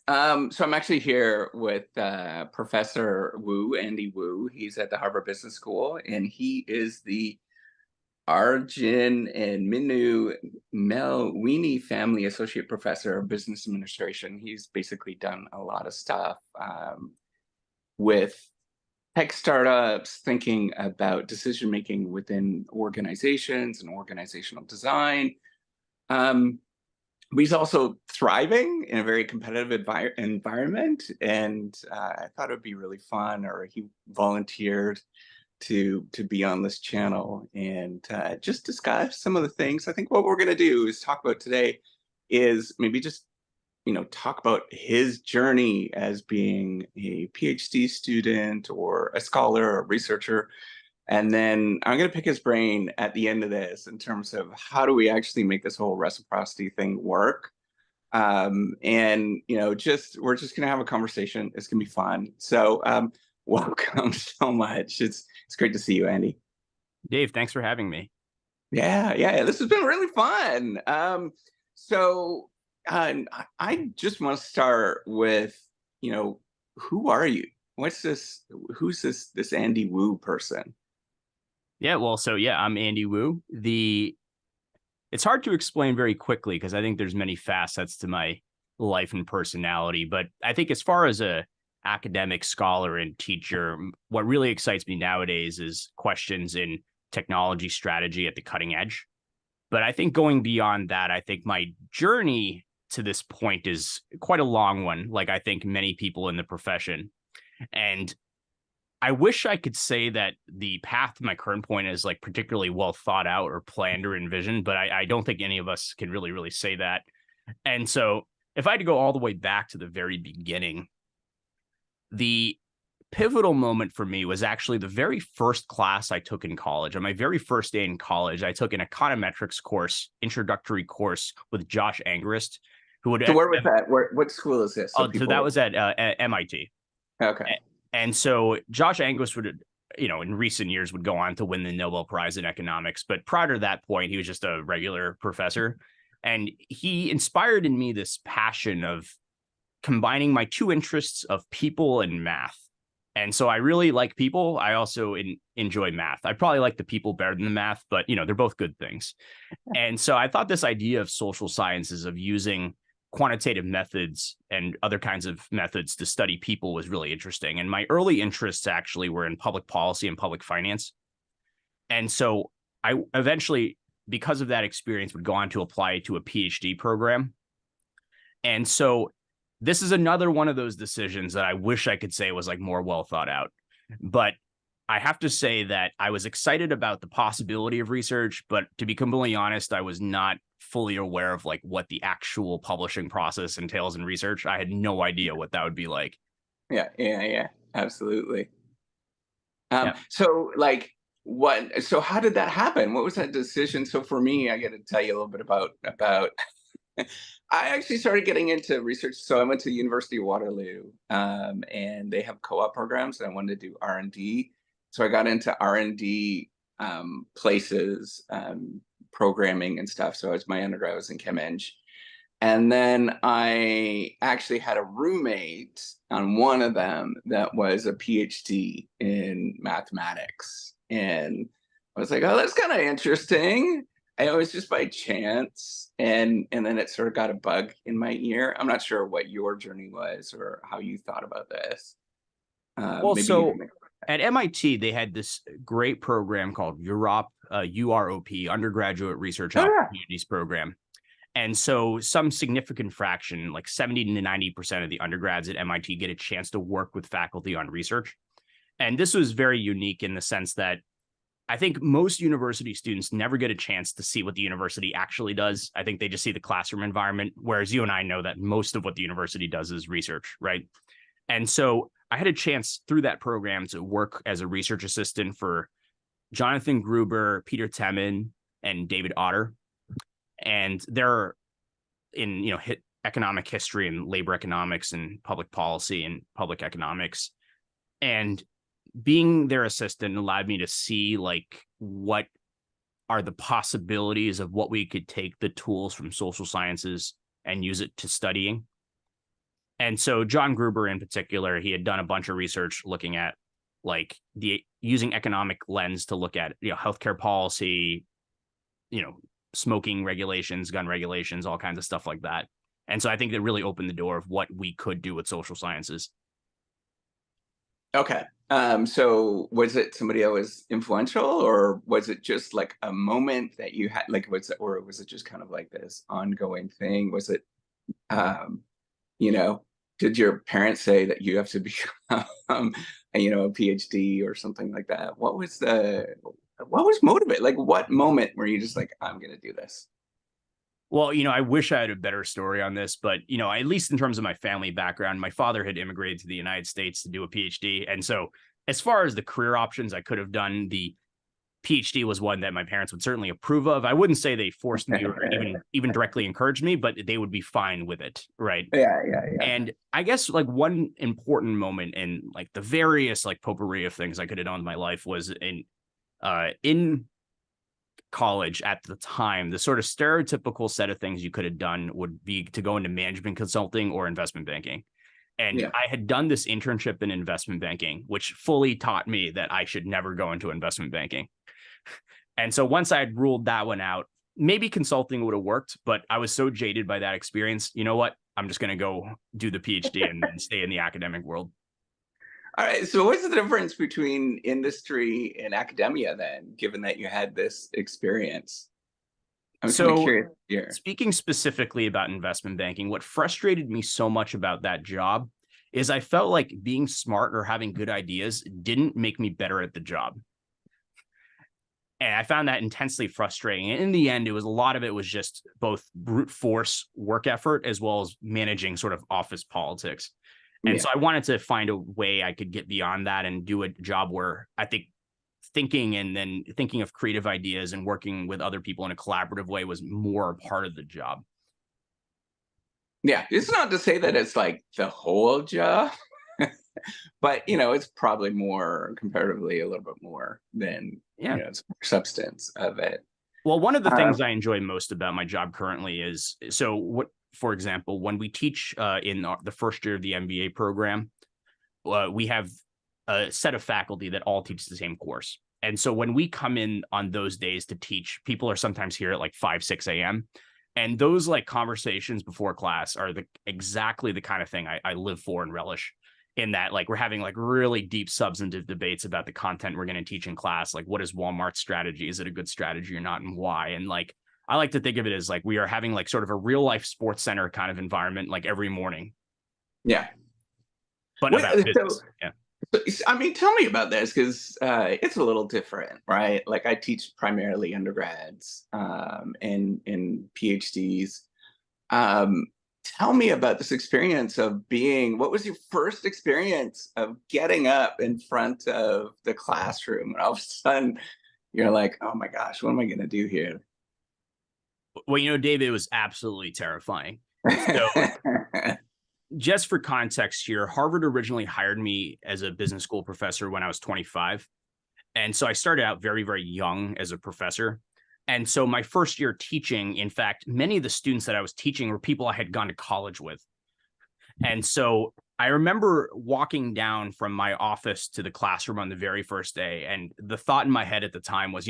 So I'm actually here with Professor Wu, Andy Wu. He's at the Harvard Business School, and he is the Arjun and Minu Melwini Family Associate Professor of Business Administration. He's basically done a lot of stuff with tech startups, thinking about decision making within organizations and organizational design. Um, but he's also thriving in a very competitive environment, and I thought it would be really fun. Or he volunteered to be on this channel and just discuss some of the things. I think what we're going to do is talk about today is maybe just talk about his journey as being a PhD student or a scholar or a researcher. And then I'm going to pick his brain at the end of this in terms of how do we actually make this whole reciprocity thing work. And just we're just gonna have a conversation. It's gonna be fun. So welcome so much. It's great to see you, Andy. Dave, thanks for having me. Yeah. This has been really fun. So I just want to start with, you know, who are you? What's this? Who's this Andy Wu person? I'm Andy Wu. It's hard to explain very quickly because I think there's many facets to my life and personality, but I think as far as a academic scholar and teacher, what really excites me nowadays is questions in technology strategy at the cutting edge. But I think going beyond that, I think my journey to this point is quite a long one, like I think many people in the profession. And I wish I could say that the path to my current point is like particularly well thought out or planned or envisioned, but I don't think any of us can really say that. And so if I had to go all the way back to the very beginning, the pivotal moment for me was actually the very first class I took in college. On my very first day in college, I took an econometrics course, introductory course with Josh Angrist, who would. So where was that? What school is this? So So that people. was at MIT. Okay. And so Josh Angrist would, in recent years would go on to win the Nobel Prize in economics. But prior to that point, he was just a regular professor. And he inspired in me this passion of combining my two interests of people and math. And so I really like people. I also enjoy math. I probably like the people better than the math, but they're both good things. And so I thought this idea of social sciences, of using quantitative methods and other kinds of methods to study people, was really interesting. And my early interests actually were in public policy and public finance. And so I eventually, because of that experience, would go on to apply to a PhD program. And so this is another one of those decisions that I wish I could say was like more well thought out. But I have to say that I was excited about the possibility of research, but to be completely honest, I was not fully aware of like what the actual publishing process entails in research. I had no idea what that would be like. Yeah. Absolutely. Yeah. So like what so how did that happen? What was that decision? So for me, I got to tell you a little bit about I actually started getting into research. So I went to the University of Waterloo, and they have co-op programs, and I wanted to do R&D. So I got into R&D places, programming and stuff. So as my undergrad was in Chem Eng. And then I actually had a roommate on one of them that was a PhD in mathematics. And I was like, oh, that's kind of interesting. And it was just by chance. And then it sort of got a bug in my ear. I'm not sure what your journey was or how you thought about this. Well, Maybe you so can make. at MIT, they had this great program called UROP, UROP, Undergraduate Research Oh, yeah. Opportunities Program. And so some significant fraction, like 70 to 90% of the undergrads at MIT get a chance to work with faculty on research. And this was very unique in the sense that I think most university students never get a chance to see what the university actually does. I think they just see the classroom environment, whereas you and I know that most of what the university does is research, right? And so I had a chance through that program to work as a research assistant for Jonathan Gruber, Peter Temin, and David Otter. And they're in, economic history and labor economics and public policy and public economics. And being their assistant allowed me to see like what are the possibilities of what we could take the tools from social sciences and use it to studying. And so John Gruber in particular, he had done a bunch of research looking at like the using economic lens to look at, healthcare policy, smoking regulations, gun regulations, all kinds of stuff like that. And so I think that really opened the door of what we could do with social sciences. Okay. So was it somebody that was influential, or was it just like a moment that you had, like, or was it just kind of like this ongoing thing? Was it, um, you know, did your parents say that you have to become, a PhD or something like that? What was motivate? Like, what moment were you just like, I'm going to do this? Well, I wish I had a better story on this, but at least in terms of my family background, my father had immigrated to the United States to do a PhD. And so as far as the career options I could have done, the PhD was one that my parents would certainly approve of. I wouldn't say they forced me or even directly encouraged me, but they would be fine with it, right? Yeah, yeah, yeah. And I guess like one important moment in like the various like potpourri of things I could have done with my life was in college at the time. The sort of stereotypical set of things you could have done would be to go into management consulting or investment banking. And Yeah. I had done this internship in investment banking, which fully taught me that I should never go into investment banking. And so once I had ruled that one out, maybe consulting would have worked, but I was so jaded by that experience. You know what? I'm just going to go do the PhD and stay in the academic world. All right. So what's the difference between industry and academia then, given that you had this experience? I'm kind of So curious here. speaking specifically about investment banking, what frustrated me so much about that job is I felt like being smart or having good ideas didn't make me better at the job. And I found that intensely frustrating. And in the end, a lot of it was just both brute force work effort as well as managing sort of office politics. And Yeah. so I wanted to find a way I could get beyond that and do a job where I think thinking and then thinking of creative ideas and working with other people in a collaborative way was more a part of the job. Yeah. It's not to say that it's like the whole job, but it's probably more comparatively a little bit more than, Yeah. it's more substance of it. Well, one of the Um, things I enjoy most about my job currently is for example, when we teach in the first year of the MBA program, we have a set of faculty that all teach the same course. And so when we come in on those days to teach, people are sometimes here at like 5, 6 a.m. And those like conversations before class are exactly the kind of thing I live for and relish, in that like we're having like really deep substantive debates about the content we're going to teach in class. Like, what is Walmart's strategy? Is it a good strategy or not? And why? And like, I like to think of it as like we are having like sort of a real life sports center kind of environment, like every morning, yeah. but Wait, about business. Yeah. I mean, tell me about this, because it's a little different, right? Like, I teach primarily undergrads, and PhDs. Um, Tell me about this experience of being. What was your first experience of getting up in front of the classroom, and all of a sudden you're like, "Oh my gosh, what am I going to do here?" Well, David, it was absolutely terrifying. So just for context here, Harvard originally hired me as a business school professor when I was 25. And so I started out very, very young as a professor. And so my first year teaching, in fact, many of the students that I was teaching were people I had gone to college with. And so I remember walking down from my office to the classroom on the very first day. And the thought in my head at the time was,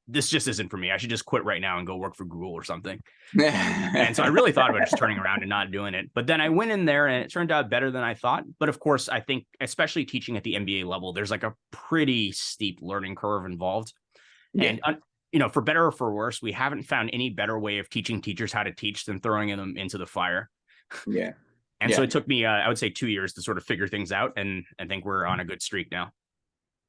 this just isn't for me. I should just quit right now and go work for Google or something. And so I really thought about just turning around and not doing it. But then I went in there and it turned out better than I thought. But of course, I think, especially teaching at the MBA level, there's like a pretty steep learning curve involved. Yeah. And, for better or for worse, we haven't found any better way of teaching teachers how to teach than throwing them into the fire. Yeah. And Yeah. so it took me, I would say, 2 years to sort of figure things out. And I think we're on a good streak now.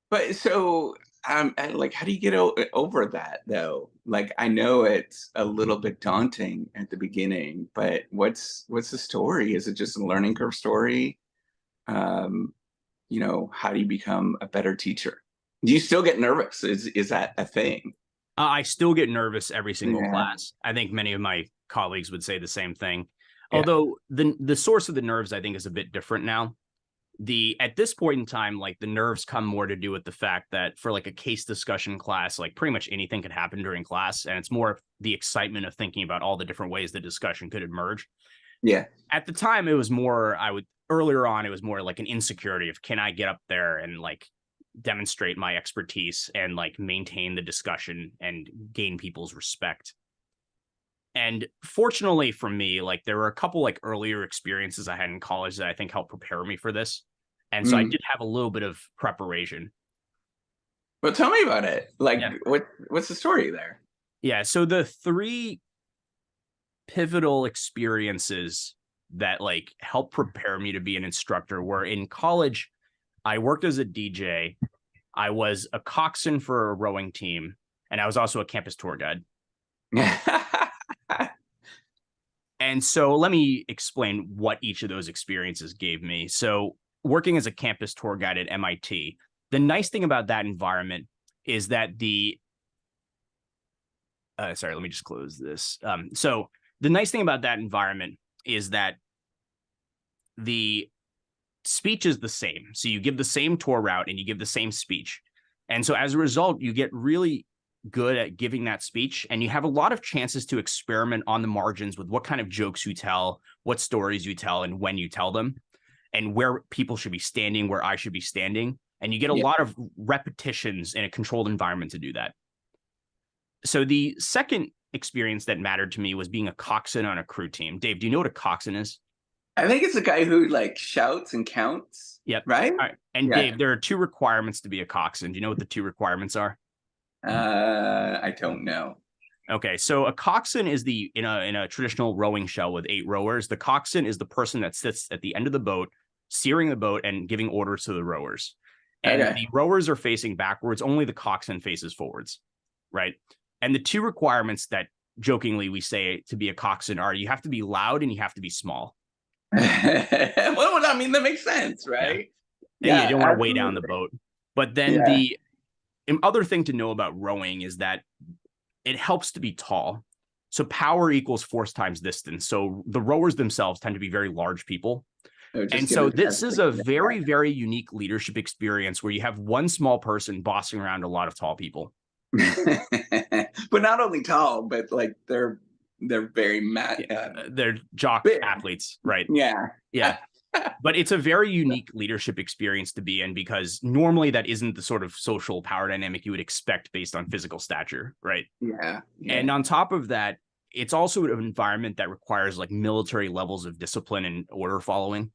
But so, and like, how do you get over that though? Like, I know it's a little bit daunting at the beginning, but what's the story? Is it just a learning curve story? Um, how do you become a better teacher? Do you still get nervous? Is that a thing? I still get nervous every single Yeah. class. I think many of my colleagues would say the same thing. Yeah. Although the source of the nerves, I think, is a bit different now. At this point in time, like the nerves come more to do with the fact that for like a case discussion class, like pretty much anything could happen during class. And it's more the excitement of thinking about all the different ways the discussion could emerge. Yeah. At the time, it was more, earlier on, it was more like an insecurity of, can I get up there and like demonstrate my expertise and like maintain the discussion and gain people's respect. And fortunately for me, like there were a couple like earlier experiences I had in college that I think helped prepare me for this. And so I Mm. did have a little bit of preparation. Well, tell me about it. Like, Yeah. what's the story there? Yeah. So the three pivotal experiences that like helped prepare me to be an instructor were in college. I worked as a DJ. I was a coxswain for a rowing team, and I was also a campus tour guide. And so let me explain what each of those experiences gave me. So, working as a campus tour guide at MIT, the nice thing about that environment is that sorry, let me just close this. So, the nice thing about that environment is that the speech is the same. So, you give the same tour route and you give the same speech. And so, as a result, you get really good at giving that speech, and you have a lot of chances to experiment on the margins with what kind of jokes you tell, what stories you tell, and when you tell them, and where people should be standing, where I should be standing. And you get a Yeah. lot of repetitions in a controlled environment to do that. So the second experience that mattered to me was being a coxswain on a crew team. Dave, do you know what a coxswain is? I think it's the guy who like shouts and counts, Yep. right? All right. And Yeah. Dave, there are two requirements to be a coxswain. Do you know what the two requirements are? I don't know. Okay, so a coxswain is in a traditional rowing shell with 8 rowers. The coxswain is the person that sits at the end of the boat, steering the boat and giving orders to the rowers. And Okay. the rowers are facing backwards, only the coxswain faces forwards, right? And the two requirements that jokingly we say to be a coxswain are you have to be loud and you have to be small. Well, I mean, that makes sense, Yeah. right? And you Yeah, don't want to weigh down the absolutely. boat. But then Yeah. the other thing to know about rowing is that it helps to be tall. So power equals force times distance. So the rowers themselves tend to be very large people. So just And give so a this chance is to a connect. very, very unique leadership experience where you have one small person bossing around a lot of tall people. But not only tall, but like they're very Yeah. They're jock big. athletes, right? Yeah. Yeah. But it's a very unique leadership experience to be in because normally that isn't the sort of social power dynamic you would expect based on physical stature, right? Yeah. Yeah. And on top of that, it's also an environment that requires like military levels of discipline and order following.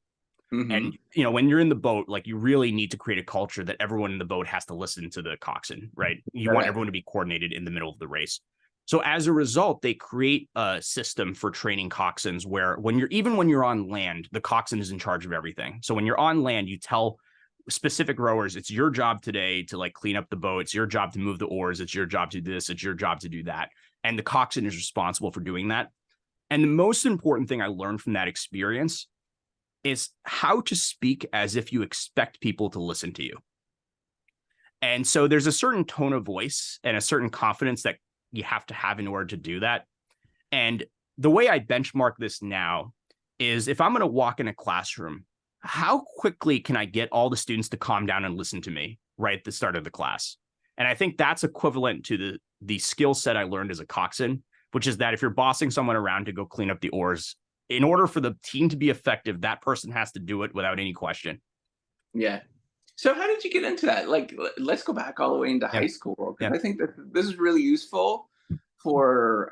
Hmm. And when you're in the boat, like you really need to create a culture that everyone in the boat has to listen to the coxswain, right? You want Okay. everyone to be coordinated in the middle of the race. So as a result, they create a system for training coxswains where even when you're on land, the coxswain is in charge of everything. So when you're on land, you tell specific rowers, it's your job today to like clean up the boat. It's your job to move the oars. It's your job to do this. It's your job to do that. And the coxswain is responsible for doing that. And the most important thing I learned from that experience is how to speak as if you expect people to listen to you. And so there's a certain tone of voice and a certain confidence that you have to have in order to do that. And the way I benchmark this now is if I'm going to walk in a classroom, how quickly can I get all the students to calm down and listen to me right at the start of the class? And I think that's equivalent to the skill set I learned as a coxswain, which is that if you're bossing someone around to go clean up the oars, in order for the team to be effective, that person has to do it without any question. Yeah. So how did you get into that? Like, let's go back all the way into Yeah. high school Yeah. because I think that this is really useful for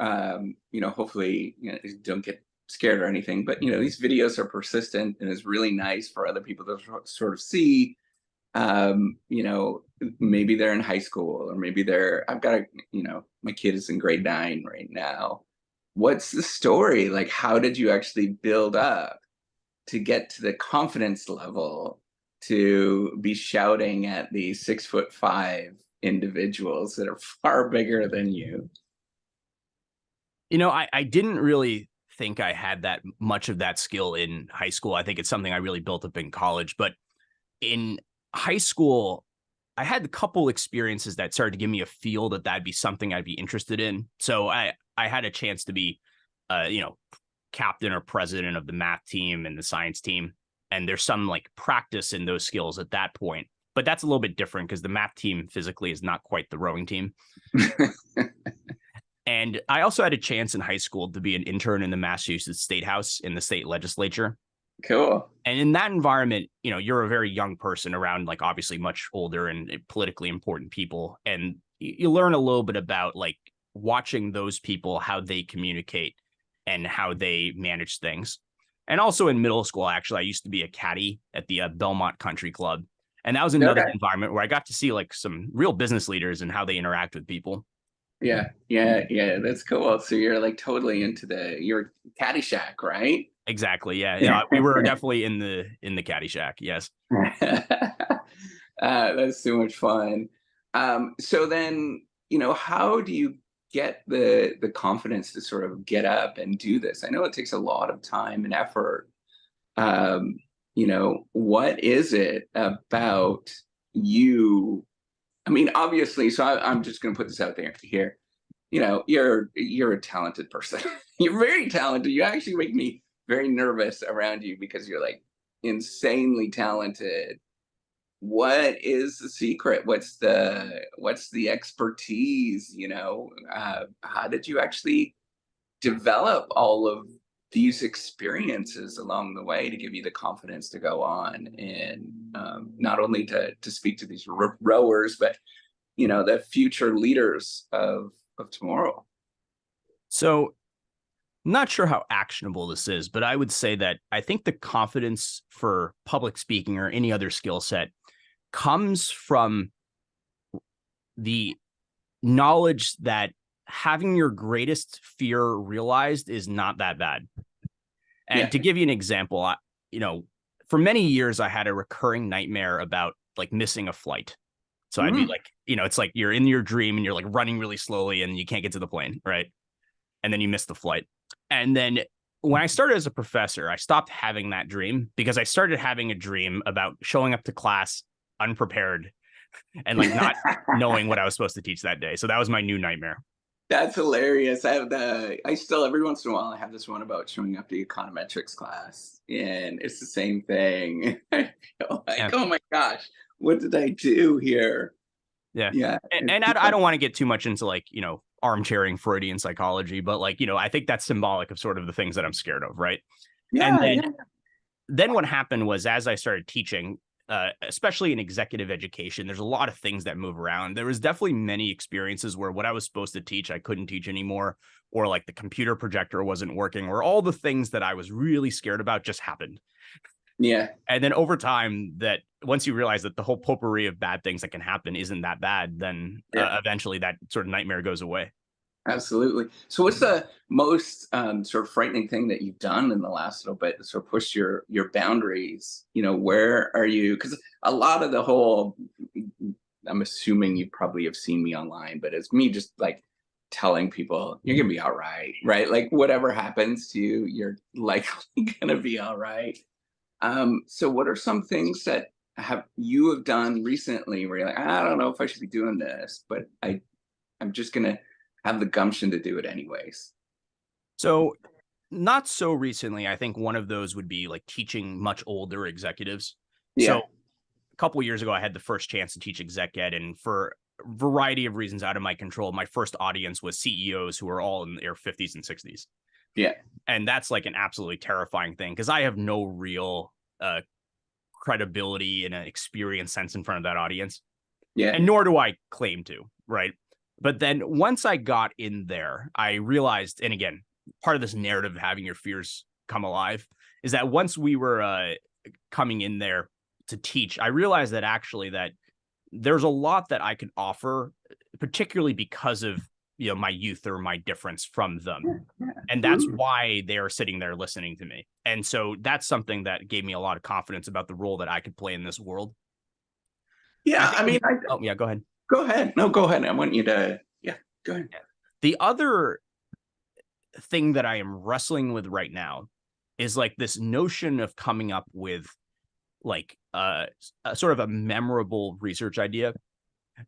hopefully don't get scared or anything. But these videos are persistent, and it's really nice for other people to sort of see. Maybe they're in high school, or maybe I've got my kid is in grade 9 right now. What's the story? Like, how did you actually build up to get to the confidence level to be shouting at these 6'5" individuals that are far bigger than you? I didn't really think I had that much of that skill in high school. I think it's something I really built up in college. But in high school, I had a couple experiences that started to give me a feel that that'd be something I'd be interested in. So I had a chance to be, captain or president of the math team and the science team. And there's some like practice in those skills at that point. But that's a little bit different because the math team physically is not quite the rowing team. And I also had a chance in high school to be an intern in the Massachusetts State House in the state legislature. Cool. And in that environment, you're a very young person around like obviously much older and politically important people. And you learn a little bit about like watching those people, how they communicate and how they manage things. And also in middle school, actually, I used to be a caddy at the Belmont Country Club. And that was another Okay. environment where I got to see like some real business leaders and how they interact with people. Yeah, that's cool. So you're like totally into you're Caddyshack, right? Exactly. Yeah. Yeah. We were definitely in the Caddyshack. Yes. That's so much fun. So then, how do you get the confidence to sort of get up and do this? I know it takes a lot of time and effort. What is it about you? I mean, obviously, so I'm just going to put this out there here. You're a talented person. You're very talented. You actually make me very nervous around you because you're like insanely talented. What is the secret? What's the expertise? How did you actually develop all of these experiences along the way to give you the confidence to go on and not only to speak to these rowers, but the future leaders of tomorrow? So not sure how actionable this is, but I would say that I think the confidence for public speaking or any other skill set comes from the knowledge that having your greatest fear realized is not that bad. And Yeah. to give you an example, for many years, I had a recurring nightmare about like missing a flight. So I'd be like, it's like you're in your dream and you're like running really slowly and you can't get to the plane, right? And then you miss the flight. And then when I started as a professor, I stopped having that dream because I started having a dream about showing up to class unprepared and like not knowing what I was supposed to teach that day. So that was my new nightmare. That's hilarious. I still every once in a while I have this one about showing up to econometrics class, and it's the same thing. I feel like, Yeah. oh my gosh, what did I do here? Yeah. Yeah. And I don't want to get too much into like, armchairing Freudian psychology, but like, I think that's symbolic of sort of the things that I'm scared of. Right. And then what happened was as I started teaching, especially in executive education, there's a lot of things that move around. There was definitely many experiences where what I was supposed to teach, I couldn't teach anymore, or like the computer projector wasn't working, or all the things that I was really scared about just happened. Yeah. And then over time, that once you realize that the whole potpourri of bad things that can happen isn't that bad, then eventually that sort of nightmare goes away. Absolutely. So what's the most sort of frightening thing that you've done in the last little bit to sort of push your boundaries? Where are you? Because a lot of the whole, I'm assuming you probably have seen me online, but it's me just like telling people you're gonna be all right, right? Like whatever happens to you, you're likely gonna be all right. So what are some things that you have done recently where you're like, I don't know if I should be doing this, but I'm just gonna have the gumption to do it anyways? So not so recently, I think one of those would be like teaching much older executives. So Yeah. a couple of years ago, I had the first chance to teach exec ed, and for a variety of reasons out of my control, my first audience was CEOs who are all in their 50s and 60s. Yeah. And that's like an absolutely terrifying thing because I have no real credibility and an experience sense in front of that audience. Yeah. And nor do I claim to, right? But then once I got in there, I realized, and again, part of this narrative of having your fears come alive is that once we were coming in there to teach, I realized that actually that there's a lot that I could offer, particularly because of my youth or my difference from them. And that's why they're sitting there listening to me. And so that's something that gave me a lot of confidence about the role that I could play in this world. Yeah. I mean, oh yeah, go ahead. Go ahead. No, go ahead. I want you to, go ahead. The other thing that I am wrestling with right now is like this notion of coming up with like a sort of a memorable research idea.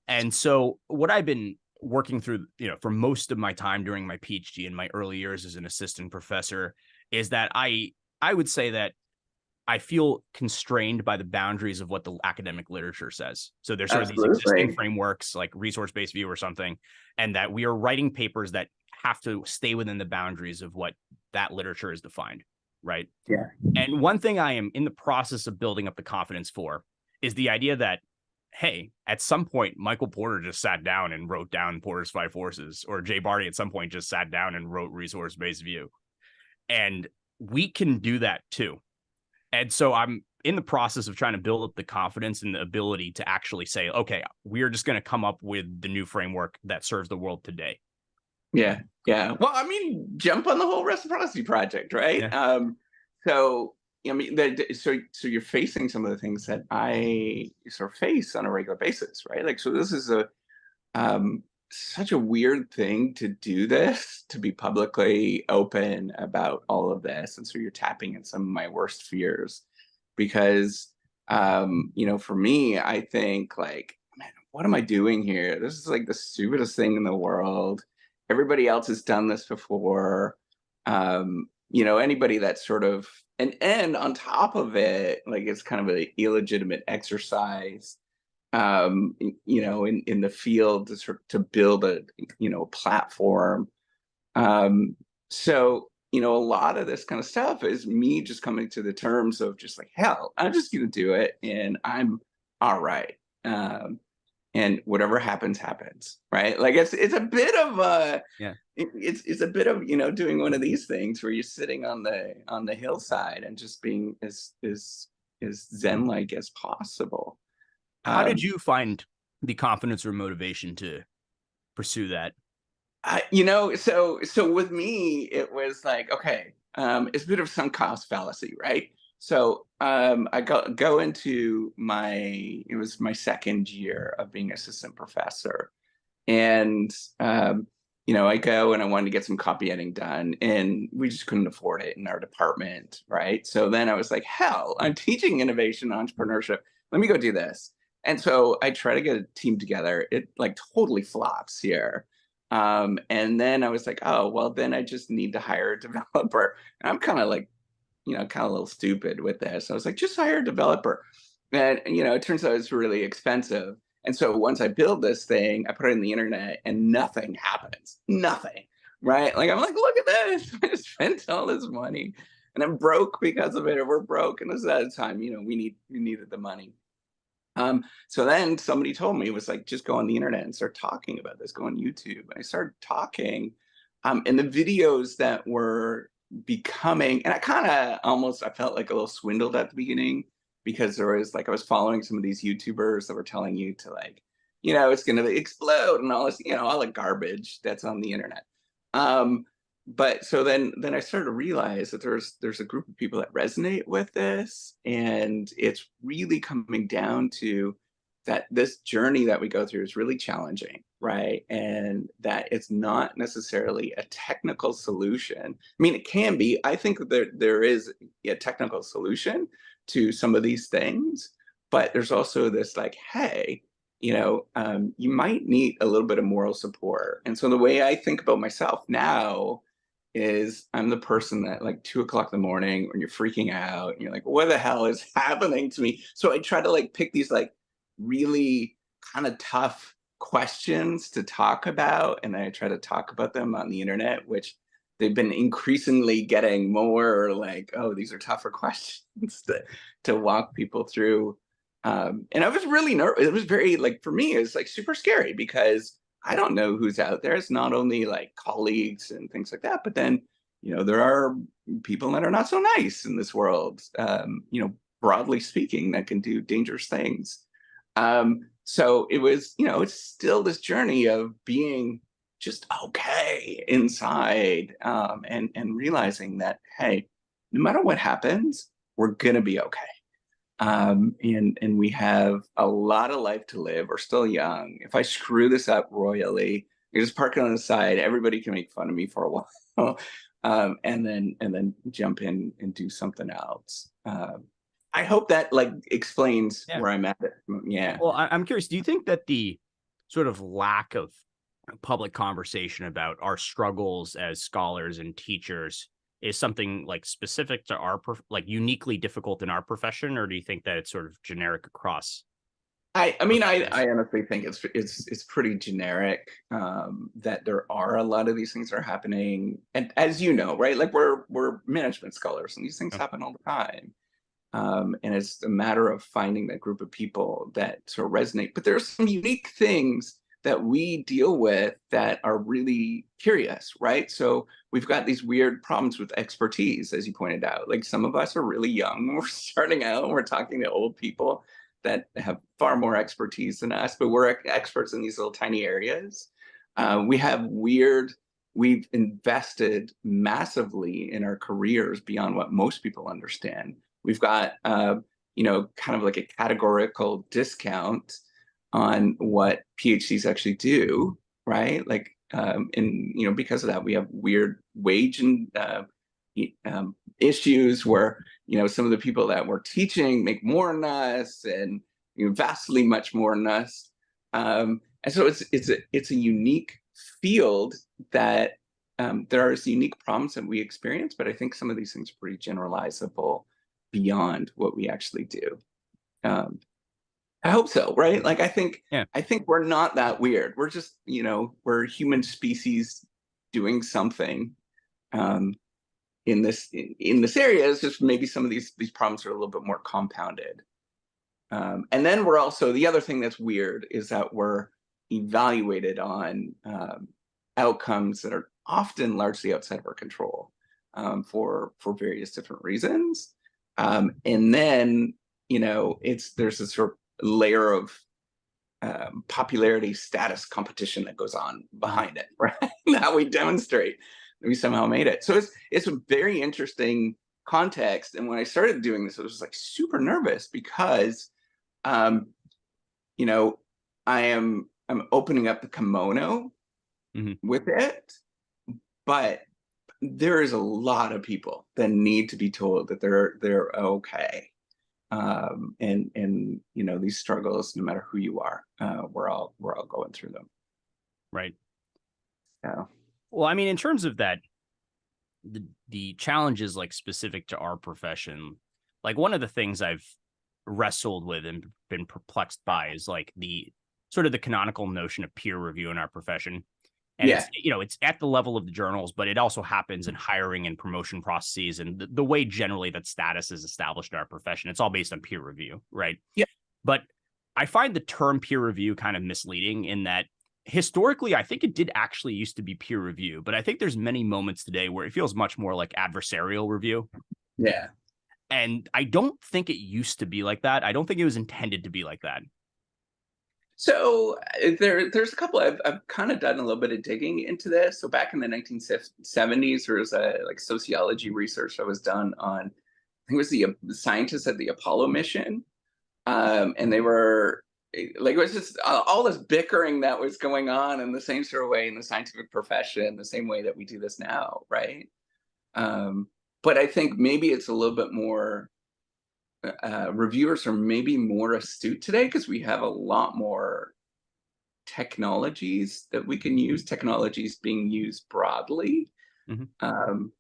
And so what I've been working through, for most of my time during my PhD and my early years as an assistant professor is that I would say that I feel constrained by the boundaries of what the academic literature says. So there's sort of these existing frameworks like resource-based view or something, and that we are writing papers that have to stay within the boundaries of what that literature is defined, right? Yeah. And one thing I am in the process of building up the confidence for is the idea that, hey, at some point, Michael Porter just sat down and wrote down Porter's Five Forces, or Jay Barty at some point just sat down and wrote Resource-Based View. And we can do that too. And so I'm in the process of trying to build up the confidence and the ability to actually say, okay, we're just going to come up with the new framework that serves the world today. Yeah. Yeah. Well, I mean, jump on the whole reciprocity project, right? Yeah. So I mean, so you're facing some of the things that I sort of face on a regular basis, right? Like, so this is a such a weird thing to do this, to be publicly open about all of this. And so you're tapping at some of my worst fears because, for me, I think like, man, what am I doing here? This is like the stupidest thing in the world. Everybody else has done this before. Anybody that's sort of, and on top of it, like it's kind of an illegitimate exercise in the field to build a platform. So a lot of this kind of stuff is me just coming to the terms of just like, hell, I'm just gonna do it and I'm all right. And whatever happens, happens, right? Like it's a bit of a Yeah. it's a bit of doing one of these things where you're sitting on the hillside and just being as zen like as possible. How did Um, you find the confidence or motivation to pursue that? so with me, it was like, okay, it's a bit of sunk cost fallacy, right? So I go into it was my second year of being assistant professor, and I go and I wanted to get some copy editing done, and we just couldn't afford it in our department, right? So then I was like, hell, I'm teaching innovation entrepreneurship. Let me go do this. And so I try to get a team together. It like totally flops here. And then I was like, oh, well, then I just need to hire a developer. And I'm kind of like, kind of a little stupid with this. I was like, just hire a developer. And, it turns out it's really expensive. And so once I build this thing, I put it in the internet and nothing happens. Nothing. Right. Like, I'm like, look at this. I just spent all this money and I'm broke because of it, or we're broke. And this is at a time, we needed the money. So then somebody told me, it was like, just go on the internet and start talking about this, go on YouTube. And I started talking. And the videos that were becoming, and I felt like a little swindled at the beginning because there was like, I was following some of these YouTubers that were telling you to like, it's going to explode and all this, all the garbage that's on the internet. But so then I started to realize that there's a group of people that resonate with this, and it's really coming down to that this journey that we go through is really challenging, right? And that it's not necessarily a technical solution. I mean, it can be. I think that there is a technical solution to some of these things, but there's also this like, hey, you might need a little bit of moral support. And so the way I think about myself now is I'm the person that like 2 o'clock in the morning when you're freaking out and you're like, what the hell is happening to me? So I try to like pick these like really kind of tough questions to talk about. And I try to talk about them on the internet, which they've been increasingly getting more like, oh, these are tougher questions to walk people through. And I was really nervous. It was very like, for me, it's like super scary because I don't know who's out there. It's not only like colleagues and things like that, but then, there are people that are not so nice in this world, broadly speaking, that can do dangerous things. So it was, it's still this journey of being just okay inside, and realizing that, hey, no matter what happens, we're going to be okay. And we have a lot of life to live. We're still young. If I screw this up royally, you just park it on the side. Everybody can make fun of me for a while, and then jump in and do something else. I hope that like explains where I'm at. Yeah. Well, I'm curious. Do you think that the sort of lack of public conversation about our struggles as scholars and teachers is something like specific to our like uniquely difficult in our profession, or do you think that it's sort of generic across? I mean, professions? I honestly think it's pretty generic, that there are a lot of these things that are happening, and as you know, right, like we're management scholars, and these things Oh, happen all the time. And it's a matter of finding that group of people that sort of resonate. But there's some unique things that we deal with that are really curious, right? So we've got these weird problems with expertise, as you pointed out. Like some of us are really young, we're starting out, and we're talking to old people that have far more expertise than us, but we're experts in these little tiny areas. We have weird, we've invested massively in our careers beyond what most people understand. We've got, kind of like a categorical discount on what PhDs actually do, right? Like, and because of that, we have weird wage and issues where some of the people that we're teaching make more than us, and vastly much more than us. And so it's a unique field that there are unique problems that we experience, but I think some of these things are pretty generalizable beyond what we actually do. Um, I hope so, right? Like yeah. I think we're not that weird. We're just, we're a human species doing something um, in this area. It's just maybe some of these problems are a little bit more compounded. And then we're also, the other thing that's weird is that we're evaluated on outcomes that are often largely outside of our control, for various different reasons. And then there's this sort of layer of popularity status competition that goes on Mhm. behind it, right? How we demonstrate that we somehow made it. So it's a very interesting context. And when I started doing this, I was like super nervous because um, you know, I'm opening up the kimono Mhm. with it, but there is a lot of people that need to be told that they're okay. And these struggles, no matter who you are, we're all going through them. Right. So Well, I mean, in terms of that, the challenges like specific to our profession, like one of the things I've wrestled with and been perplexed by is like the sort of the canonical notion of peer review in our profession. And yeah, it's at the level of the journals, but it also happens in hiring and promotion processes and the way generally that status is established in our profession. It's all based on peer review, right? yeah. But I find the term peer review kind of misleading in that historically, I think it did actually used to be peer review, but I think there's many moments today where it feels much more like adversarial review. Yeah. And I don't think it used to be like that. I don't think it was intended to be like that. So there's a couple. I've kind of done a little bit of digging into this. So back in the 1970s, there was a like sociology research that was done on, I think it was the scientists at the Apollo mission, and they were like, it was just all this bickering that was going on in the same sort of way in the scientific profession, the same way that we do this now, right? Um, but I think maybe it's a little bit more, reviewers are maybe more astute today because we have a lot more technologies that we can use, technologies being used broadly. Mhm. Um,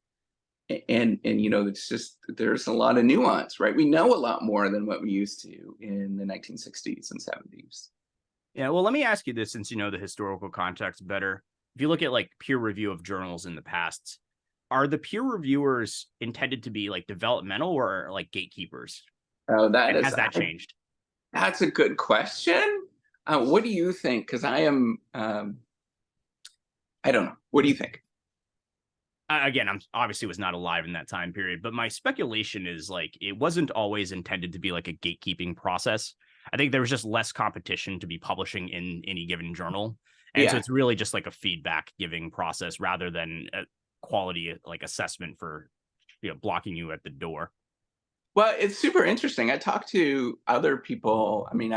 and it's just there's a lot of nuance, right? We know a lot more than what we used to in the 1960s and 70s. Yeah, well, let me ask you this since you know the historical context better. If you look at like peer review of journals in the past, are the peer reviewers intended to be like developmental or like gatekeepers? Oh, And has that changed? that's a good question. What do you think? Because I don't know. What do you think? Again, I'm obviously was not alive in that time period, but my speculation is like it wasn't always intended to be like a gatekeeping process. I think there was just less competition to be publishing in any given journal. And so Yeah. it's really just like a feedback giving process rather than a quality like assessment for blocking you at the door. Well, it's super interesting. I talked to other people. I mean,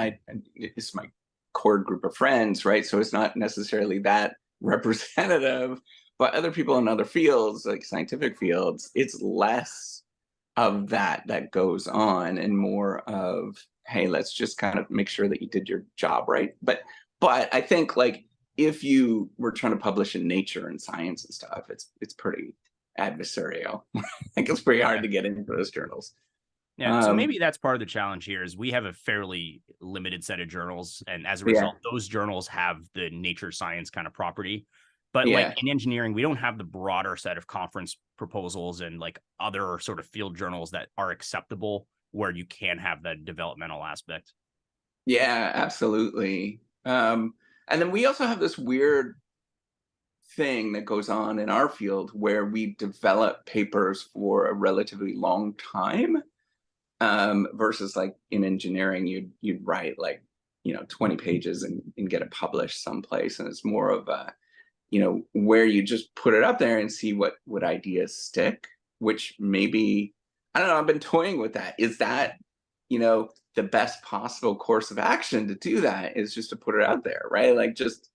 it's my core group of friends, right? So it's not necessarily that representative, but other people in other fields, like scientific fields, it's less of that goes on and more of, hey, let's just kind of make sure that you did your job right. But I think like if you were trying to publish in Nature and Science and stuff, it's pretty adversarial. I think it's pretty hard Yeah. to get into those journals. Yeah, so maybe that's part of the challenge here is we have a fairly limited set of journals, and as a Yeah, result, those journals have the nature science kind of property. But like yeah, in engineering, we don't have the broader set of conference proposals and like other sort of field journals that are acceptable where you can have that developmental aspect. yeah, absolutely. And then we also have this weird thing that goes on in our field where we develop papers for a relatively long time, versus like in engineering, you'd write like 20 pages and get it published someplace, and it's more of a where you just put it up there and see what ideas stick, which maybe, I don't know, I've been toying with that. Is that the best possible course of action to do that is just to put it out there, right? Like just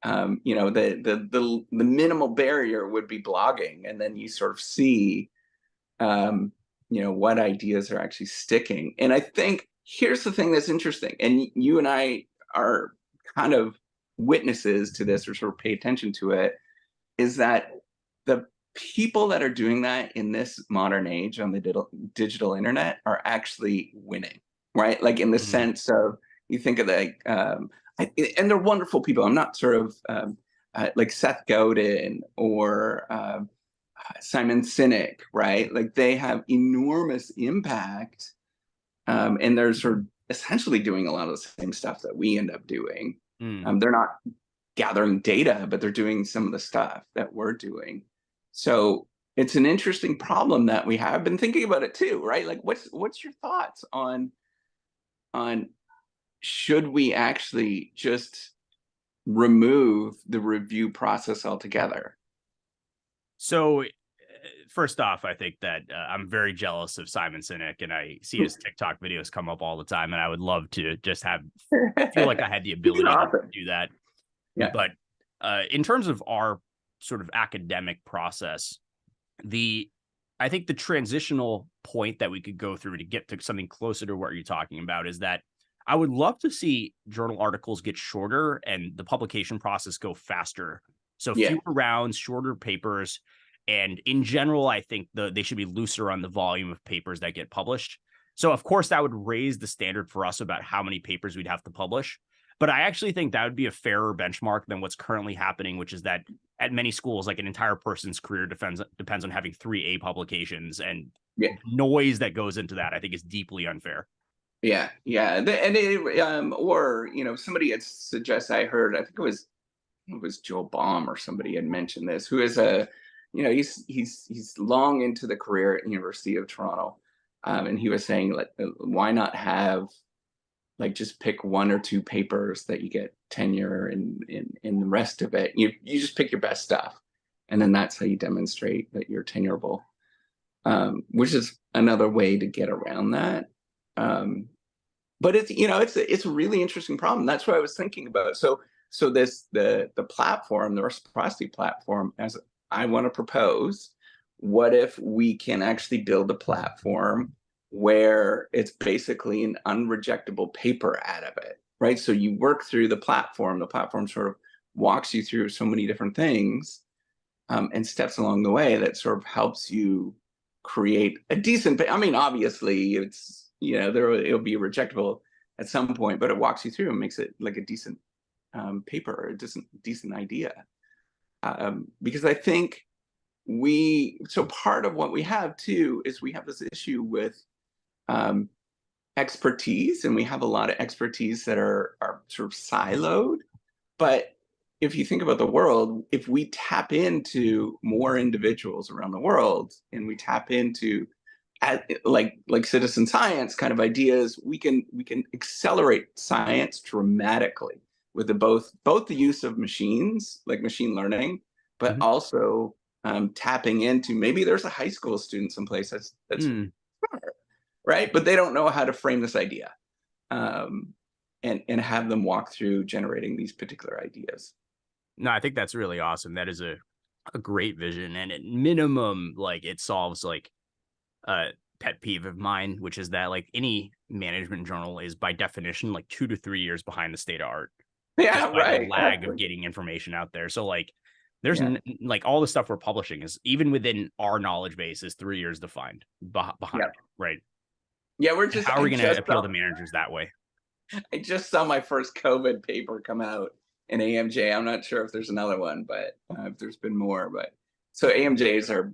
the minimal barrier would be blogging, and then you sort of see um, what ideas are actually sticking. And I think here's the thing that's interesting, and you and I are kind of witnesses to this, or sort of pay attention to it, is that the people that are doing that in this modern age on the digital internet are actually winning, right? Like in the Mhm. sense of, you think of like, and they're wonderful people. I'm not sort of like Seth Godin or Simon Sinek, right? Like they have enormous impact, and they're sort of essentially doing a lot of the same stuff that we end up doing. Mm. They're not gathering data, but they're doing some of the stuff that we're doing. So it's an interesting problem that we have been thinking about it too, right? Like, what's your thoughts on should we actually just remove the review process altogether? So, first off, I think that I'm very jealous of Simon Sinek, and I see his TikTok videos come up all the time, and I would love to just have feel like I had the He's ability to awesome. do that. Yeah, But in terms of our sort of academic process, the I think the transitional point that we could go through to get to something closer to what you're talking about is that I would love to see journal articles get shorter and the publication process go faster. So yeah, fewer rounds, shorter papers, and in general, I think they should be looser on the volume of papers that get published. So of course, that would raise the standard for us about how many papers we'd have to publish. But I actually think that would be a fairer benchmark than what's currently happening, which is that at many schools, like an entire person's career depends on having 3A publications, and yeah. noise that goes into that, I think, is deeply unfair. Yeah, yeah, and or somebody had suggest I heard. I think it was Joel Baum or somebody had mentioned this. Who is he's long into the career at University of Toronto, and he was saying like, why not have like just pick one or two papers that you get tenure, and in the rest of it you just pick your best stuff, and then that's how you demonstrate that you're tenurable, which is another way to get around that. Um, but it's a really interesting problem. That's what I was thinking about. So the platform, the reciprocity platform, as I want to propose, what if we can actually build a platform where it's basically an unrejectable paper out of it, right? So you work through the platform sort of walks you through so many different things, and steps along the way that sort of helps you create a decent. I mean, obviously, it's it'll be rejectable at some point, but it walks you through and makes it like a decent paper, or a decent idea. Because I think part of what we have too is we have this issue with um, expertise, and we have a lot of expertise that are sort of siloed. But if you think about the world, if we tap into more individuals around the world, and we tap into like citizen science kind of ideas, we can accelerate science dramatically with both the use of machines like machine learning, but Mhm. also tapping into, maybe there's a high school student someplace that's Mm. smart, right, but they don't know how to frame this idea, um, and have them walk through generating these particular ideas. No, I think that's really awesome. That is a great vision, and at minimum, like it solves like a pet peeve of mine, which is that like any management journal is by definition like 2 to 3 years behind the state of art, just Yeah, by the right, lag of absolutely. getting information out there. So like there's Yeah, like all the stuff we're publishing is even within our knowledge base is 3 years behind, yeah, right? Yeah, we're And just how are we going to appeal to managers that way? I just saw my first COVID paper come out in AMJ. I'm not sure if there's another one, but if there's been more. But so AMJ is our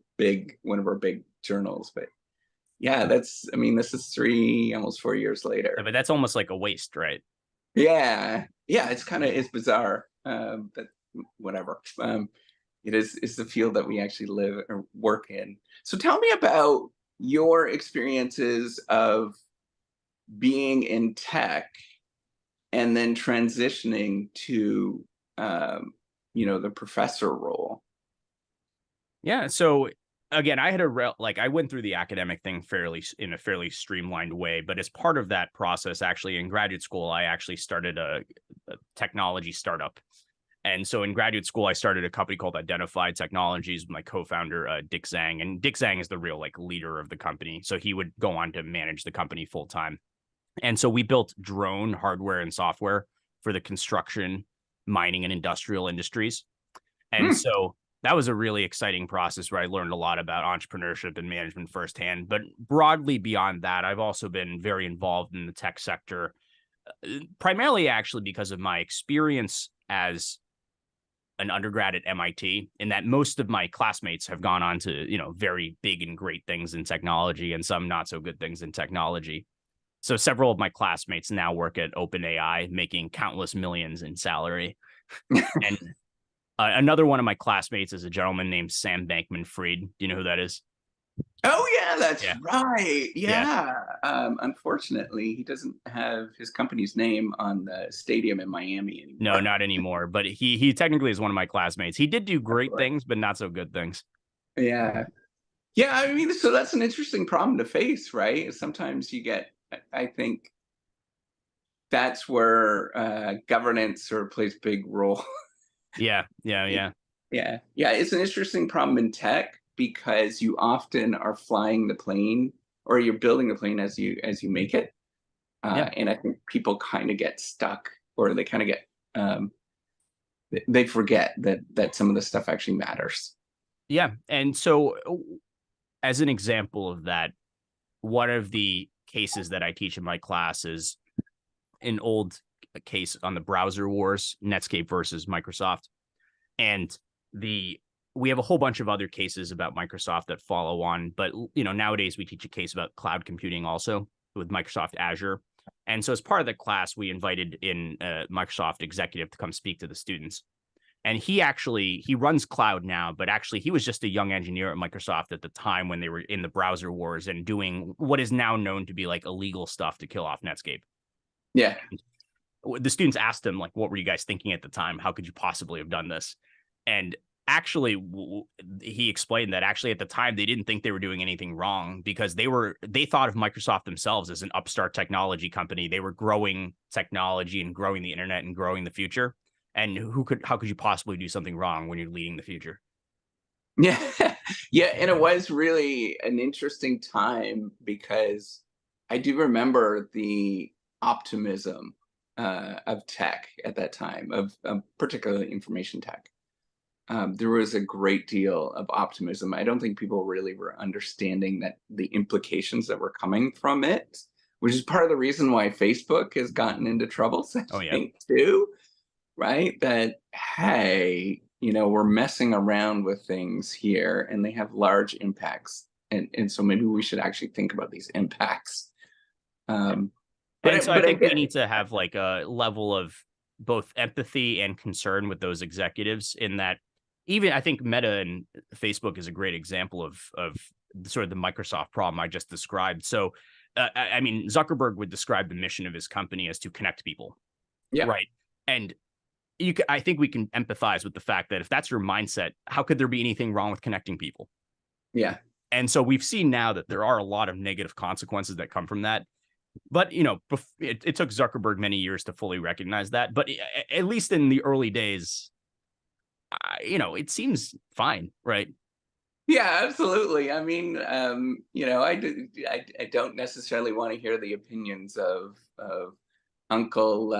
one of our big journals. But yeah, I mean, this is almost 4 years Yeah, later. but that's almost like a waste, right? Yeah, yeah, it's bizarre, but whatever. It's the field that we actually live or work in. So tell me about your experiences of being in tech and then transitioning to the professor role. Yeah. So again, I had I went through the academic thing in a fairly streamlined way, but as part of that process, actually in graduate school, I actually started a technology startup. And so in graduate school, I started a company called Identified Technologies with my co-founder, Dick Zhang. And Dick Zhang is the real leader of the company. So he would go on to manage the company full time. And so we built drone hardware and software for the construction, mining, and industrial industries. And Hmm. so that was a really exciting process where I learned a lot about entrepreneurship and management firsthand. But broadly beyond that, I've also been very involved in the tech sector, primarily actually because of my experience as an undergrad at MIT, in that most of my classmates have gone on to, very big and great things in technology and some not so good things in technology. So several of my classmates now work at OpenAI, making countless millions in salary. And another one of my classmates is a gentleman named Sam Bankman-Fried. Do you know who that is? Oh yeah, that's Yeah, right. yeah. Yeah. Unfortunately, he doesn't have his company's name on the stadium in Miami No, anymore. not anymore. But he technically is one of my classmates. He did do great Right. things, but not so good things. Yeah. Yeah, I mean, so that's an interesting problem to face, right? Sometimes you get, I think that's where governance sort of plays a big role. Yeah, yeah, yeah, Yeah. Yeah, it's an interesting problem in tech because you often are flying the plane or you're building the plane as you make it. yeah, And I think people kind of get stuck or they kind of get they forget that some of the stuff actually matters. yeah. And so, as an example of that, one of the cases that I teach in my class is an old case on the browser wars, Netscape versus Microsoft. And the we have a whole bunch of other cases about Microsoft that follow on, but nowadays we teach a case about cloud computing also with Microsoft Azure. And so as part of the class, we invited in a Microsoft executive to come speak to the students. And he runs cloud now, but actually he was just a young engineer at Microsoft at the time when they were in the browser wars and doing what is now known to be like illegal stuff to kill off Netscape. Yeah. The students asked him, like, what were you guys thinking at the time? How could you possibly have done this? And actually, he explained that actually at the time they didn't think they were doing anything wrong because they thought of Microsoft themselves as an upstart technology company. They were growing technology and growing the internet and growing the future. And how could you possibly do something wrong when you're leading the future? Yeah. Yeah, and it was really an interesting time because I do remember the optimism of tech at that time, of particularly information tech. There was a great deal of optimism. I don't think people really were understanding that the implications that were coming from it, which is part of the reason why Facebook has gotten into trouble, I Oh yeah, think, too, right? That, hey, we're messing around with things here and they have large impacts. And so maybe we should actually think about these impacts. yeah. Um, And so I but I think we get, need to have like a level of both empathy and concern with those executives in that even I think Meta and Facebook is a great example of sort of the Microsoft problem I just described. So I mean Zuckerberg would describe the mission of his company as to connect people, yeah, right? And I think we can empathize with the fact that if that's your mindset, how could there be anything wrong with connecting people? yeah. And so we've seen now that there are a lot of negative consequences that come from that. But it took Zuckerberg many years to fully recognize that. But at least in the early days, it seems fine, right? Yeah, absolutely. I mean, I don't necessarily want to hear the opinions of Uncle,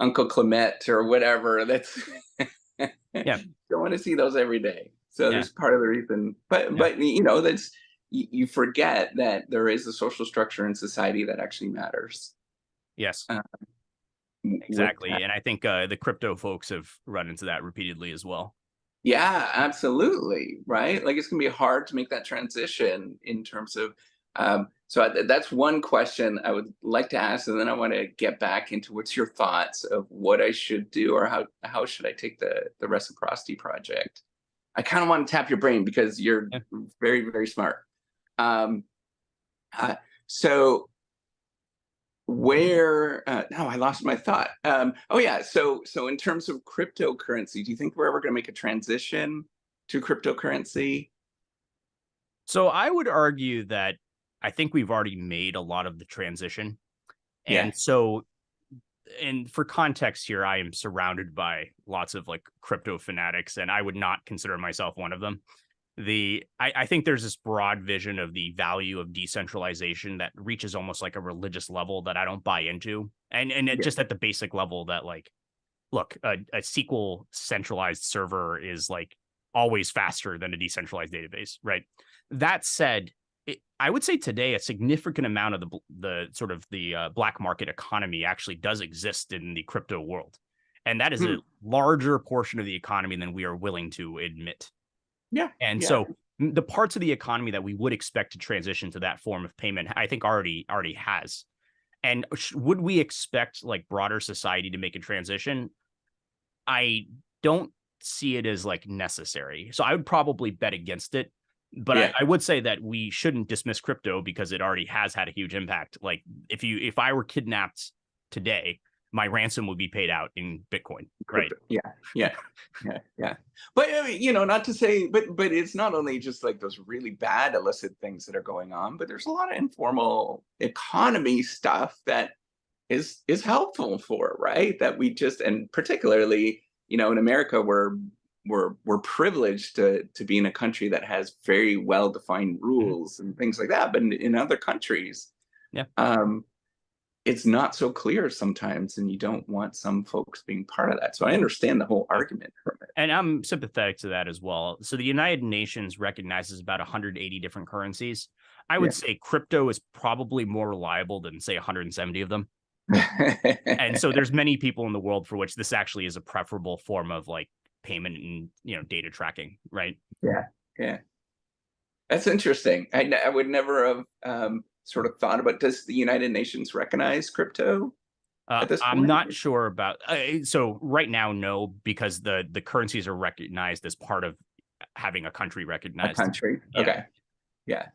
Uncle Clement or whatever. That's Yeah, don't want to see those every day. So yeah, there's part of the reason, but yeah, that's you forget that there is a social structure in society that actually matters. Yes, Uh, with exactly. And I think the crypto folks have run into that repeatedly as well. Yeah, absolutely. Right. Like it's going to be hard to make that transition in terms of. That's one question I would like to ask, and then I want to get back into what's your thoughts of what I should do, or how should I take the reciprocity project. I kind of want to tap your brain because you're Yeah. very, very smart. Um, uh, so where no, I lost my thought. Oh yeah, so in terms of cryptocurrency, do you think we're ever going to make a transition to cryptocurrency? So I would argue that I think we've already made a lot of the transition. Yeah, And so, and for context here, I am surrounded by lots of like crypto fanatics, and I would not consider myself one of them. I think there's this broad vision of the value of decentralization that reaches almost like a religious level that I don't buy into. And it yeah, just at the basic level that like, look, a SQL centralized server is like always faster than a decentralized database, right? That said, I would say today a significant amount of the sort of the black market economy actually does exist in the crypto world, and that is a hmm, larger portion of the economy than we are willing to admit. yeah, And yeah, so the parts of the economy that we would expect to transition to that form of payment, I think already has. And would we expect like broader society to make a transition? I don't see it as like necessary. So I would probably bet against it. But yeah. I would say that we shouldn't dismiss crypto because it already has had a huge impact. Like if I were kidnapped today, my ransom would be paid out in Bitcoin, right? Crypto. Yeah, yeah, yeah, yeah. But I mean, not to say, but it's not only just like those really bad illicit things that are going on, but there's a lot of informal economy stuff that is helpful for, right? That we just, and particularly, in America, we're privileged to be in a country that has very well defined Mhm. rules and things like that. But in other countries, Yeah. um, it's not so clear sometimes, and you don't want some folks being part of that. So I understand the whole Yeah. argument from it. And I'm sympathetic to that as well. So the United Nations recognizes about 180 different currencies. I would Yeah. say crypto is probably more reliable than say 170 of them. And so there's many people in the world for which this actually is a preferable form of like payment and data tracking, right? Yeah, yeah. That's interesting. I would never have sort of thought about. Does the United Nations recognize crypto at this I'm point? not sure about so right now, no, because the currencies are recognized as part of having a country A recognized. country? Yeah. Okay. Yeah.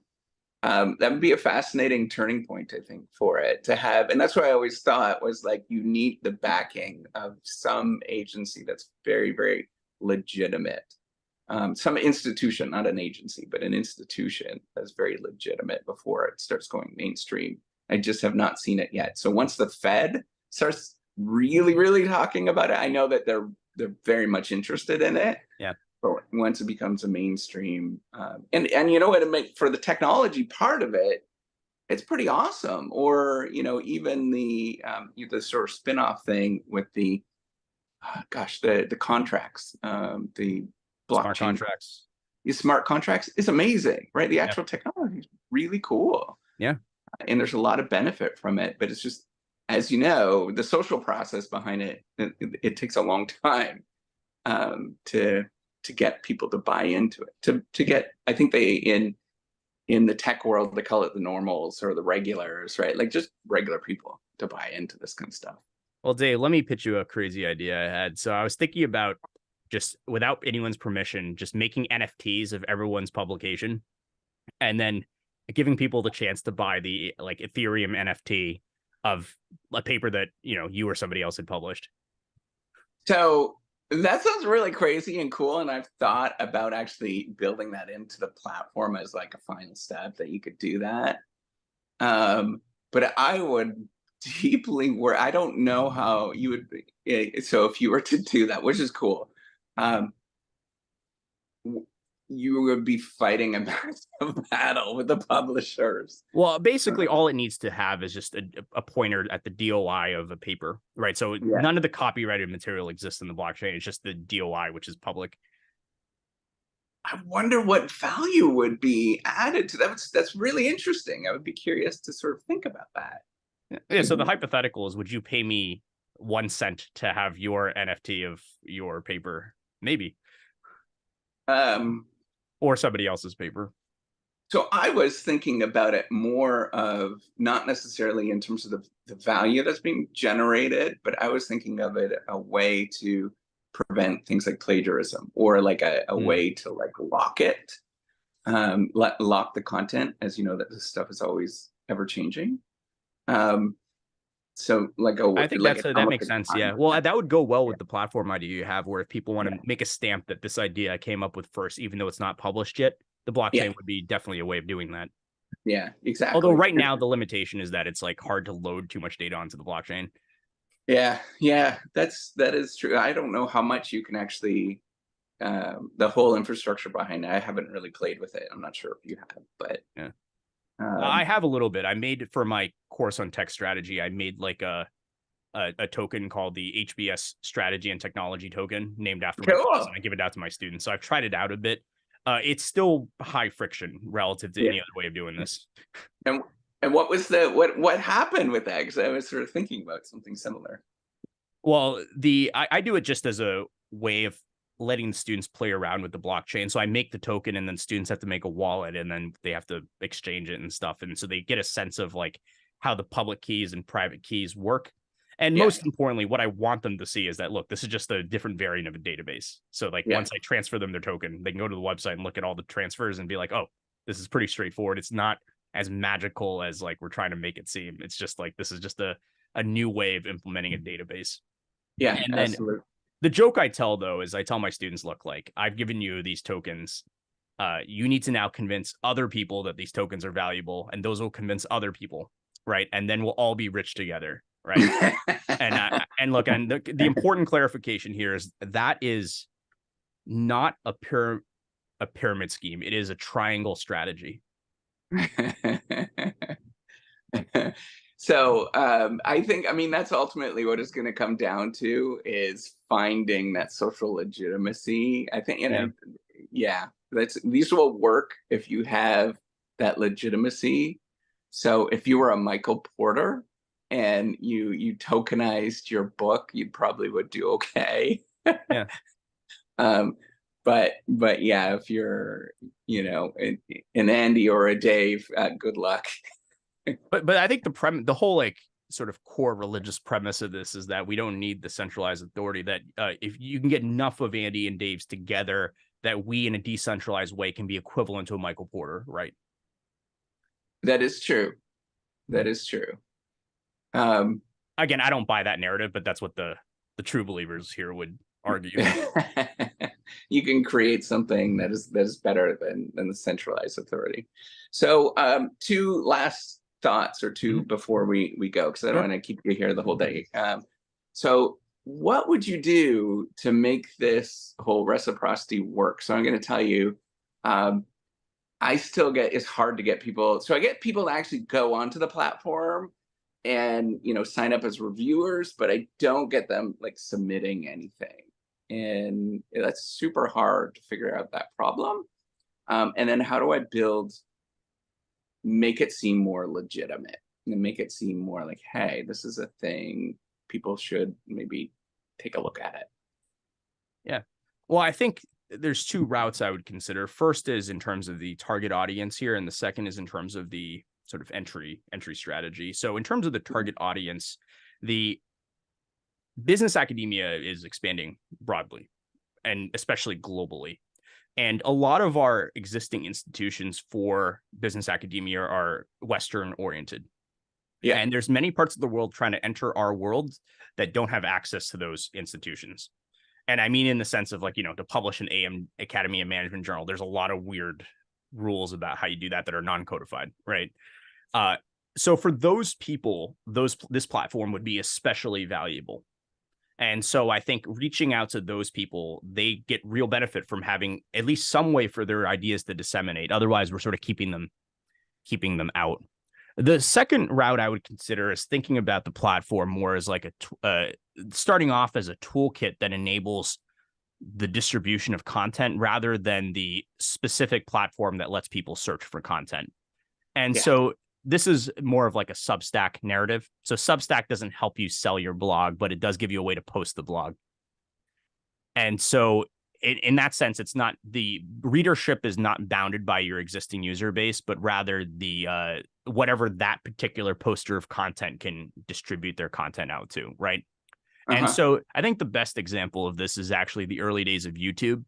That would be a fascinating turning point, I think, for it to have. And that's what I always thought was like you need the backing of some agency that's very, very legitimate. Some institution, not an agency, but an institution that's very legitimate before it starts going mainstream. I just have not seen it yet. So once the Fed starts really, really talking about it, I know that they're very much interested in it. Yeah. But once it becomes a mainstream, and you know what, it make for the technology part of it, it's pretty awesome. Or even the sort of spin-off thing with the gosh, the contracts, the Smart blockchain, contracts. the smart contracts is amazing, right? The Yeah. actual technology is really cool, Yeah. and there's a lot of benefit from it. But it's just, as you know, the social process behind it takes a long time to get people to buy into it. To get, I think they in the tech world they call it the normals or the regulars, right? Like just regular people to buy into this kind of stuff. Well, Dave, let me pitch you a crazy idea I had. So I was thinking about just without anyone's permission, just making NFTs of everyone's publication and then giving people the chance to buy the like Ethereum NFT of a paper that, you or somebody else had published. So that sounds really crazy and cool. And I've thought about actually building that into the platform as like a final step that you could do that. But I would deeply worry. I don't know how you would be. So if you were to do that, which is cool, um, you would be fighting a massive battle with the publishers. Well, basically, Uh, all it needs to have is just a pointer at the DOI of a paper, right? So yeah. none of the copyrighted material exists in the blockchain. It's just the DOI, which is public. I wonder what value would be added to that. That's really interesting. I would be curious to sort of think about that. Yeah. So the hypothetical is, would you pay me 1 cent to have your NFT of your paper? Maybe. Um, Or somebody else's paper. so I was thinking about it more of not necessarily in terms of the value that's being generated, but I was thinking of it a way to prevent things like plagiarism, or like a Mm. way to like lock it, lock the content, as you know that this stuff is always ever changing. Um, so like I think like a that comic makes of sense. time. Yeah. Well, that would go well with the platform idea you have, where if people want to make a stamp that this idea I came up with first, even though it's not published yet, the Yeah, blockchain would be definitely a way of doing that. yeah, Although exactly. right now the limitation is that it's like hard to load too much data onto the blockchain. Yeah, yeah, that is true. I don't know how much you can actually, the whole infrastructure behind it. I haven't really played with it. I'm not sure if you have, but Yeah. I um, have a little bit. I made for my course on tech strategy, I made like a token called the HBS Strategy and Technology Token, named after my class, cool. and I give it out to my students. So I've tried it out a bit. It's still high friction relative to Yeah, any other way of doing this. and what was what happened with that? Because I was sort of thinking about something similar. Well, I do it just as a way of letting students play around with the blockchain. So I make the token, and then students have to make a wallet, and then they have to exchange it and stuff. And so they get a sense of like how the public keys and private keys work. And Yeah, most importantly, what I want them to see is that, look, this is just a different variant of a database. So like yeah, once I transfer them their token, they can go to the website and look at all the transfers and be like, oh, this is pretty straightforward. It's not as magical as like we're trying to make it seem. It's just like this is just a new way of implementing a database. yeah, And then absolutely. the joke I tell, though, is I tell my students, look, like I've given you these tokens. You need to now convince other people that these tokens are valuable, and those will convince other people, right? And then we'll all be rich together, right? And look, and the important clarification here is that is not a pyramid scheme. It is a triangle strategy. So I think, I mean, that's ultimately what it's going to come down to, is finding that social legitimacy. I think, Yeah. yeah, these will work if you have that legitimacy. So if you were a Michael Porter and you tokenized your book, you probably would do okay. Yeah. um, but yeah, if you're, an Andy or a Dave, good luck. But I think the whole like sort of core religious premise of this is that we don't need the centralized authority, that if you can get enough of Andy and Dave's together, that we in a decentralized way can be equivalent to a Michael Porter, right? That is true. That is true. Um, Again, I don't buy that narrative, but that's what the true believers here would argue. you can create something that is better than the centralized authority. So two last thoughts, or two before we go, because I don't Sure. want to keep you here the whole day. So what would you do to make this whole reciprocity work? So I'm going to tell you, I still get, it's hard to get people. So I get people to actually go onto the platform and sign up as reviewers, but I don't get them like submitting anything, and that's super hard to figure out that problem. And then how do I make it seem more legitimate, and make it seem more like, hey, this is a thing, people should maybe take a look at it. Yeah. Well, I think there's two routes I would consider. First is in terms of the target audience here, and the second is in terms of the sort of entry strategy. So in terms of the target audience, the business academia is expanding broadly and especially globally. And a lot of our existing institutions for business academia are Western oriented. Yeah. And there's many parts of the world trying to enter our world that don't have access to those institutions. And I mean, in the sense of like, to publish an AM Academy of Management journal, there's a lot of weird rules about how you do that are non-codified, right? So for those people, this platform would be especially valuable. And so I think reaching out to those people, they get real benefit from having at least some way for their ideas to disseminate. Otherwise, we're sort of keeping them out. The second route I would consider is thinking about the platform more as like starting off as a toolkit that enables the distribution of content rather than the specific platform that lets people search for content. And Yeah. so this is more of like a Substack narrative. So Substack doesn't help you sell your blog, but it does give you a way to post the blog. And so in that sense, it's not, the readership is not bounded by your existing user base, but rather the whatever that particular poster of content can distribute their content out to, right? And Uh-huh. so I think the best example of this is actually the early days of YouTube.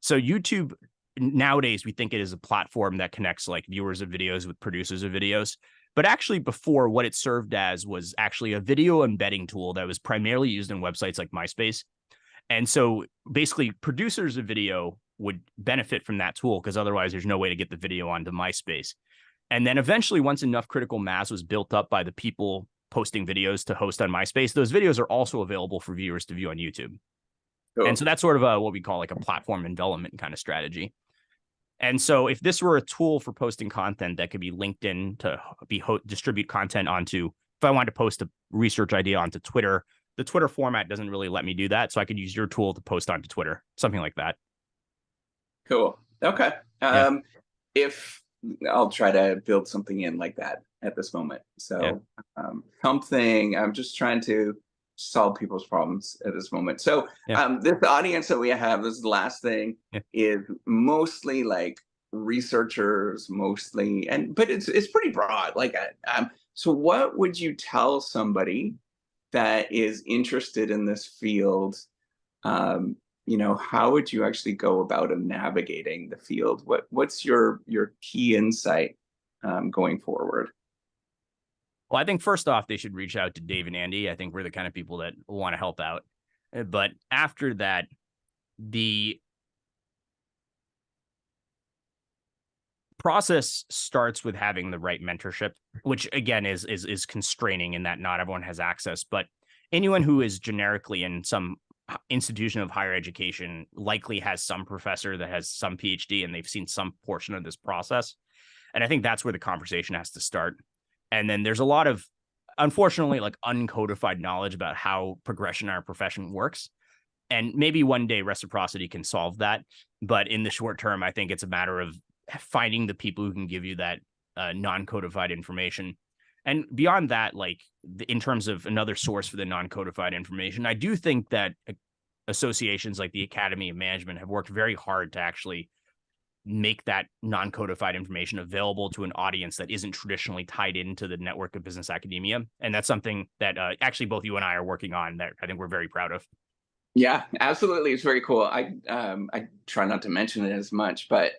So YouTube nowadays, we think it is a platform that connects like viewers of videos with producers of videos. But actually before, what it served as was actually a video embedding tool that was primarily used in websites like MySpace. And so basically producers of video would benefit from that tool because otherwise there's no way to get the video onto MySpace. And then eventually, once enough critical mass was built up by the people posting videos to host on MySpace, those videos are also available for viewers to view on YouTube. And Cool. so that's sort of what we call like a platform envelopment kind of strategy. And so if this were a tool for posting content that could be linked in to distribute content onto, if I wanted to post a research idea onto Twitter, the Twitter format doesn't really let me do that. So I could use your tool to post onto Twitter, something like that. Cool. Okay. Yeah. If I'll try to build something in like that at this moment. Yeah. So something I'm just trying to solve people's problems at this moment. So Yeah. this audience that we have, this is the last thing, Yeah. is mostly like researchers, mostly, but it's pretty broad. Like, so what would you tell somebody that is interested in this field? um, how would you actually go about navigating the field? What's your key insight going forward? Well, I think first off, they should reach out to Dave and Andy. I think we're the kind of people that want to help out. But after that, the process starts with having the right mentorship, which again is constraining in that not everyone has access. But anyone who is generically in some institution of higher education likely has some professor that has some PhD and they've seen some portion of this process. And I think that's where the conversation has to start. And then there's a lot of, unfortunately, like uncodified knowledge about how progression in our profession works. And maybe one day reciprocity can solve that. But in the short term, I think it's a matter of finding the people who can give you that non-codified information. And beyond that, like in terms of another source for the non-codified information, I do think that associations like the Academy of Management have worked very hard to actually make that non-codified information available to an audience that isn't traditionally tied into the network of business academia. And that's something that actually both you and I are working on that I think we're very proud of. Yeah, absolutely. It's very cool. I try not to mention it as much, but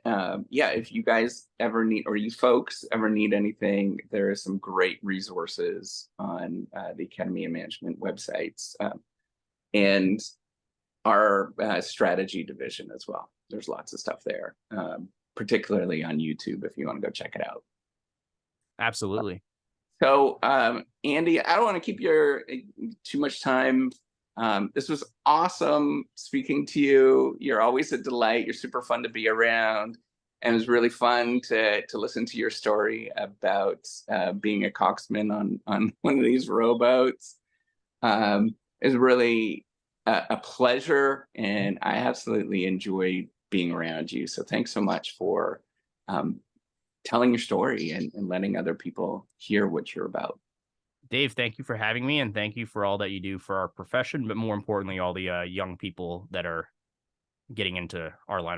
yeah, if you guys ever need, or you folks ever need anything, there are some great resources on the Academy of Management websites, and our strategy division as well. There's lots of stuff there, particularly on YouTube if you want to go check it out. Absolutely. So, Andy, I don't want to keep your too much time. This was awesome speaking to you. You're always a delight. You're super fun to be around, and it was really fun to listen to your story about being a coxsman on one of these rowboats. It's really a pleasure, and I absolutely enjoyed being around you. So thanks so much for telling your story and letting other people hear what you're about. Dave, thank you for having me, and thank you for all that you do for our profession, but more importantly, all the young people that are getting into our line of